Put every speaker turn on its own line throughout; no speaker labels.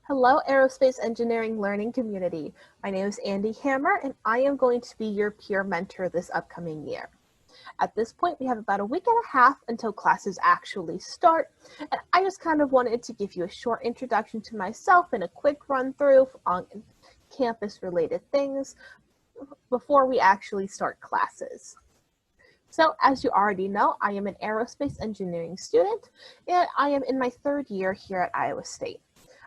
Hello, Aerospace Engineering Learning Community. My name is Andy Hammer, and I am going to be your peer mentor this upcoming year. At this point, we have about a week and a half until classes actually start, and I just kind of wanted to give you a short introduction to myself and a quick run through on campus-related things before we actually start classes. So, as you already know, I am an aerospace engineering student, and I am in my third year here at Iowa State.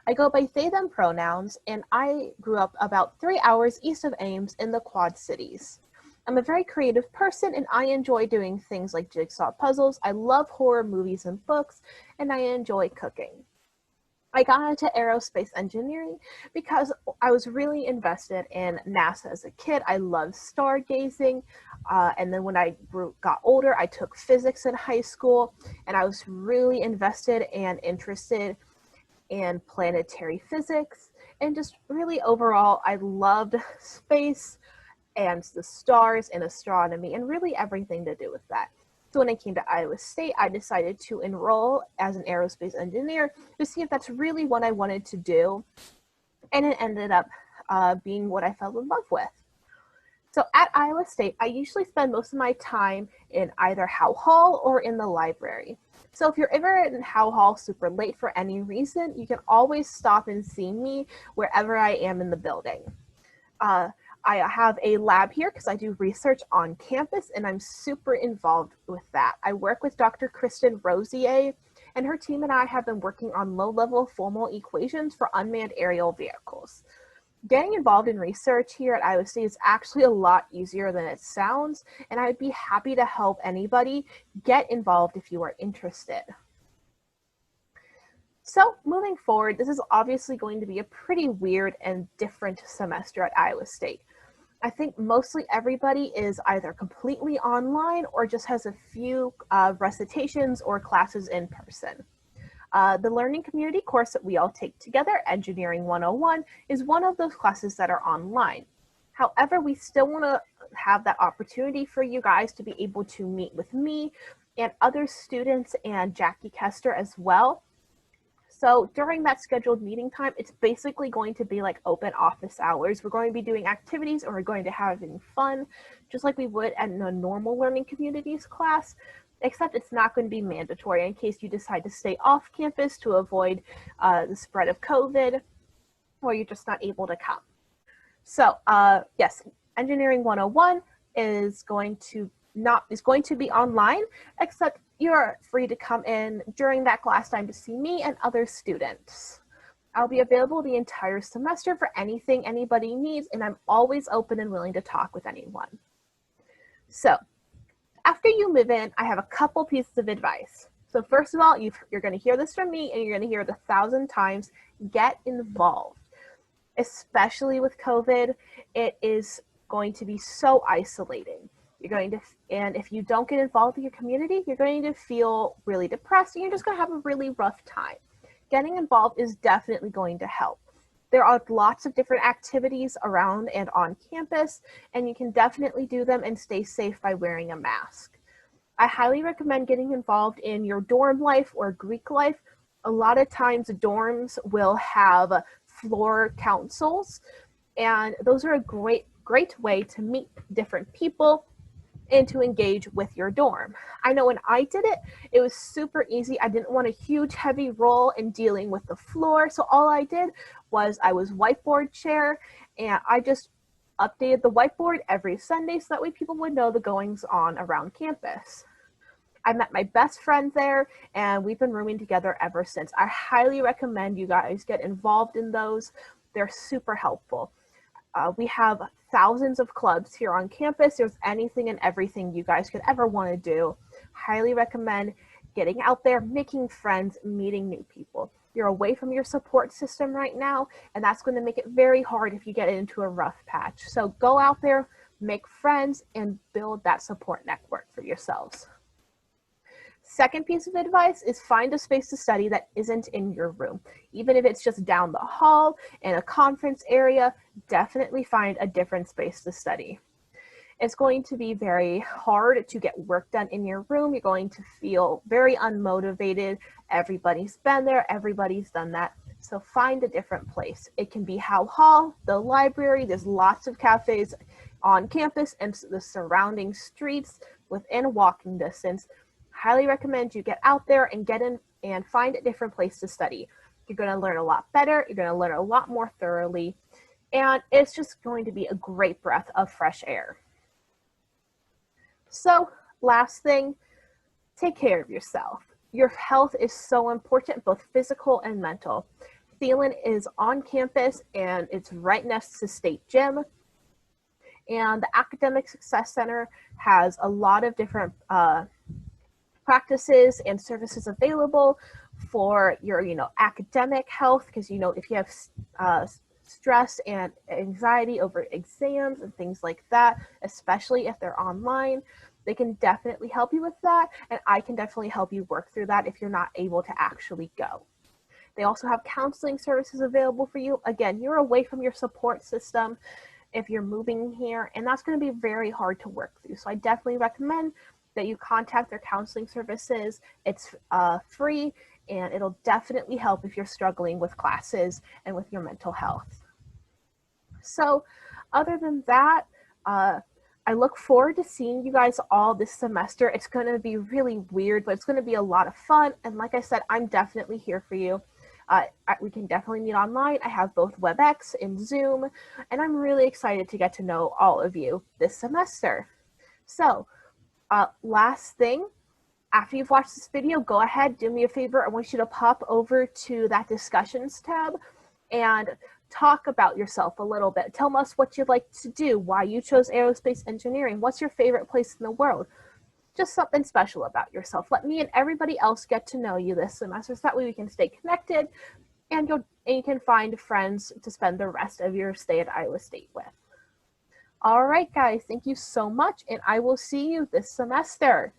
I go by they, them pronouns, and I grew up about 3 hours east of Ames in the Quad Cities. I'm a very creative person, and I enjoy doing things like jigsaw puzzles. I love horror movies and books, and I enjoy cooking. I got into aerospace engineering because I was really invested in NASA as a kid. I loved stargazing. And then when I got older, I took physics in high school, and I was really invested and interested in planetary physics. And just really overall, I loved space and the stars and astronomy and really everything to do with that. So when I came to Iowa State, I decided to enroll as an aerospace engineer to see if that's really what I wanted to do. And it ended up being what I fell in love with. So at Iowa State, I usually spend most of my time in either Howe Hall or in the library. So if you're ever in Howe Hall super late for any reason, you can always stop and see me wherever I am in the building. I have a lab here because I do research on campus, and I'm super involved with that. I work with Dr. Kristen Rosier, and her team and I have been working on low-level formal equations for unmanned aerial vehicles. Getting involved in research here at Iowa State is actually a lot easier than it sounds, and I'd be happy to help anybody get involved if you are interested. So moving forward, this is obviously going to be a pretty weird and different semester at Iowa State. I think mostly everybody is either completely online or just has a few recitations or classes in person. The Learning Community course that we all take together, Engineering 101, is one of those classes that are online. However, we still want to have that opportunity for you guys to be able to meet with me and other students and Jackie Kester as well. So during that scheduled meeting time, it's basically going to be like open office hours. We're going to be doing activities, or we're going to have fun, just like we would at a normal Learning Communities class, except it's not going to be mandatory in case you decide to stay off campus to avoid the spread of COVID, or you're just not able to come. So yes, Engineering 101 is going to be online, except you're free to come in during that class time to see me and other students. I'll be available the entire semester for anything anybody needs, and I'm always open and willing to talk with anyone. So after you move in, I have a couple pieces of advice. So first of all, you're going to hear this from me, and you're going to hear it 1,000 times. Get involved. Especially with COVID, it is going to be so isolating. And if you don't get involved in your community, you're going to feel really depressed, and you're just going to have a really rough time. Getting involved is definitely going to help. There are lots of different activities around and on campus, and you can definitely do them and stay safe by wearing a mask. I highly recommend getting involved in your dorm life or Greek life. A lot of times dorms will have floor councils, and those are a great way to meet different people and to engage with your dorm. I know when I did it, it was super easy. I didn't want a huge heavy role in dealing with the floor, so all I did was I was whiteboard chair, and I just updated the whiteboard every Sunday so that way people would know the goings on around campus. I met my best friend there, and we've been rooming together ever since. I highly recommend you guys get involved in those. They're super helpful. We have thousands of clubs here on campus. There's anything and everything you guys could ever want to do. Highly recommend getting out there, making friends, meeting new people. You're away from your support system right now, and that's going to make it very hard if you get into a rough patch. So go out there, make friends, and build that support network for yourselves. Second piece of advice is find a space to study that isn't in your room. Even if it's just down the hall in a conference area, definitely find a different space to study. It's going to be very hard to get work done in your room. You're going to feel very unmotivated. Everybody's been there, everybody's done that. So find a different place. It can be Howe Hall, the library. There's lots of cafes on campus and the surrounding streets within walking distance. Highly recommend you get out there and get in and find a different place to study. You're going to learn a lot better. You're going to learn a lot more thoroughly. And it's just going to be a great breath of fresh air. So last thing, take care of yourself. Your health is so important, both physical and mental. Thielen is on campus and it's right next to State Gym. And the Academic Success Center has a lot of different practices and services available for your, academic health. Because, if you have stress and anxiety over exams and things like that, especially if they're online, they can definitely help you with that. And I can definitely help you work through that if you're not able to actually go. They also have counseling services available for you. Again, you're away from your support system if you're moving here, and that's going to be very hard to work through. So I definitely recommend that you contact their counseling services. It's free, and it'll definitely help if you're struggling with classes and with your mental health. So other than that, I look forward to seeing you guys all this semester. It's going to be really weird, but it's going to be a lot of fun. And like I said, I'm definitely here for you. We can definitely meet online. I have both WebEx and Zoom, and I'm really excited to get to know all of you this semester. So last thing, after you've watched this video, go ahead, do me a favor. I want you to pop over to that discussions tab and talk about yourself a little bit. Tell us what you'd like to do, why you chose aerospace engineering, what's your favorite place in the world. Just something special about yourself. Let me and everybody else get to know you this semester so that way we can stay connected and you can find friends to spend the rest of your stay at Iowa State with. All right, guys, thank you so much, and I will see you this semester.